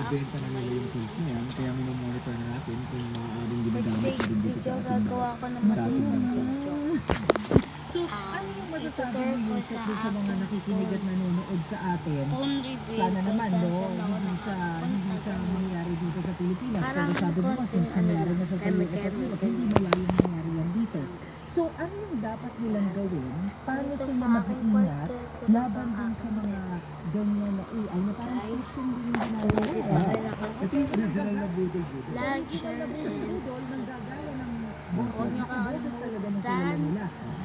ibenta na nila yung tools na yan, kaya minomonitor na natin kung maaaring ginagamit pa rin dito sa ating gagawa ko ng sa ating bansa. So, ano yung masasabi mo sa mga nakikinig at nanonood sa atin? phone review Sana kung naman, saan no, saan ako hindi siya mangyayari dito sa Pilipinas. Parang Pero sabi mo, konting since nangyari na sa keme-keme, Pilipinas, hindi malayong mangyari yan dito. So, ano yung dapat nilang gawin? Paano Ito sila sa aking mag-iingat kwarto, laban din sa mga ganyan na AI na parang Guys, system din yung Ito ginagawa. rin ako sa Ito yung original na budol-budol. like, share, and huwag niyo kakalimutan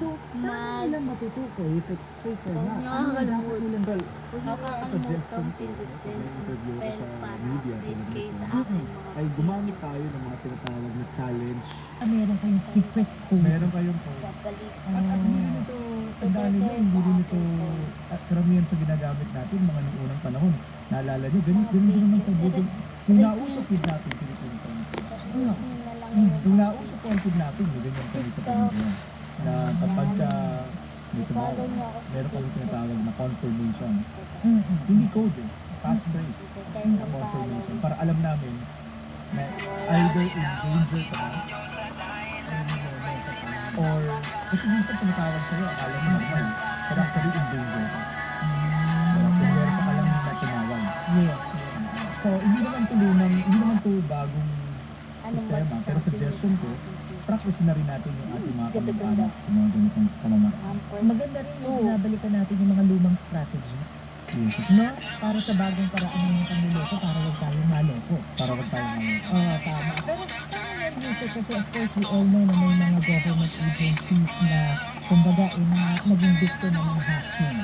So, paano nilang matutukoy if it's fake or Huwag not? niyo Ano yung dapat kakalimutan. nilang gawin? huwag niyo kakalimutan pindutin ang Interview ko bell sa para media, update kayo sa sa akin ay gumamit tayo ng mga tinatawag na challenge. Meron kayong secret code. Meron kayong po. babalik. At hindi rin ito, tandaan ninyo, hindi rin ito karamihan sa ginagamit natin mga nung unang panahon. Naalala nyo, ganun din naman sa budol. Kung nausap yun natin, pinipuntan. Kung nausap po ang natin, may ganyan kami sa pamilya. Na kapag may tumawa, meron kami tinatawag na confirmation. Hindi code eh, passphrase na confirmation. Para alam namin na either in danger ka na, or kasi minsan tumatawag sa'yo, akala mo naman, but actually in danger ka. Kung meron ka lang na tumawag. Yes. So, hindi naman to bagong sistema, pero suggestion ko, practice na rin natin yung ating mga kamag-anak sa mga ganitong pamamaraan. Maganda rin yung binabalikan natin yung mga lumang strategy. Yes. No? Para sa bagong paraan ng panluloko, para wag tayong maloko. Para wag tayo mga Oo, tama. Pero dito kasi of course we all know na may mga government agencies na kumbaga naging victim ng mga hacking.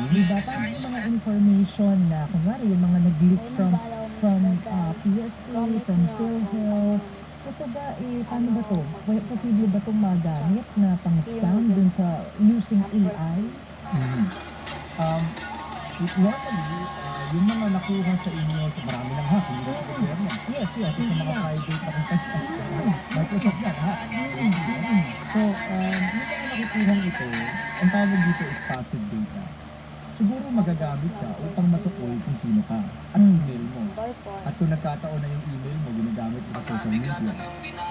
Diba? Paano yung mga information na kunwari yung mga nag-leak from PSA, from PhilHealth, ito ba, paano ba to? Posible ba itong magamit na pang-scam dun sa using AI? Normally, yung mga nakuha sa inyo sa marami ng hack, hindi sa gobyerno. Yes, yes. Sa mga private na company. Microsoft yan, ha? So, yung mga nakukuha ito, ang tawag dito is passive data. Siguro magagamit siya upang matukoy kung sino ka at email mo. At kung nagkataon na yung email mo, ginagamit mo sa social media,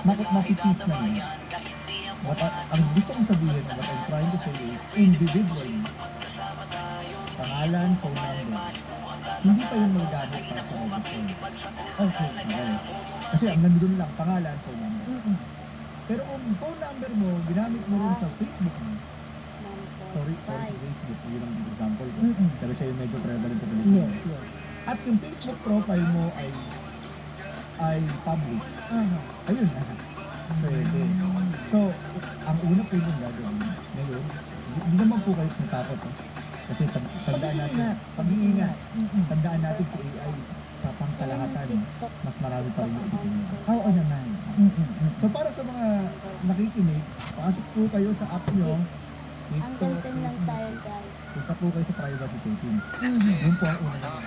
mapipis na yun. Ang gusto kong sabihin, what I'm trying to say is, individually, pangalan, phone number, hindi pa yung magagamit para sa register. Okay. Kasi ang nandun lang, pangalan, phone number. Pero kung phone number mo, ginamit mo rin sa Facebook mo, sorry, Facebook, yun ang example ko. Pero siya yung medyo prevalent sa Pilipinas. Yes. At yung Facebook profile mo ay public. Ayun na. Pwede. So, ang una po yung gagawin. Ngayon, hindi naman po kayo natakot. Kasi tandaan natin, pag-iingat. Tandaan natin kung AI sa pangkalahatan, mas marami pa rin yung itinignan. Oo naman. So, para sa mga nakikinig, pasok po kayo sa app nyo. Hanggang 10 lang tayo, guys. Punta po kayo sa privacy settings. Yun po ang una natin.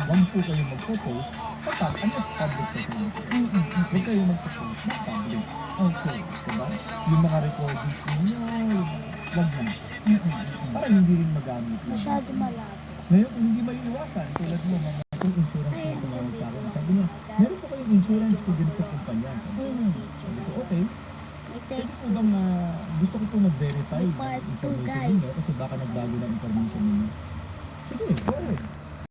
Huwag po kayo magpo-post sa public settings. Huwag kayo magpo-post sa public. Okay, diba? Yung mga recordings ninyo, huwag na. Para hindi rin magamit. Masyado malabo. Ngayon, kung hindi maiiwasan, tulad mo, mga insurance na tumawag sa akin. Sabi niya, meron po kayong insurance kung ganito kumpanya. Sabi ko, okay. Pwede po bang gusto ko po mag-verify May ng part two, information guys. ninyo kasi baka nagbago na information ninyo. Sige, go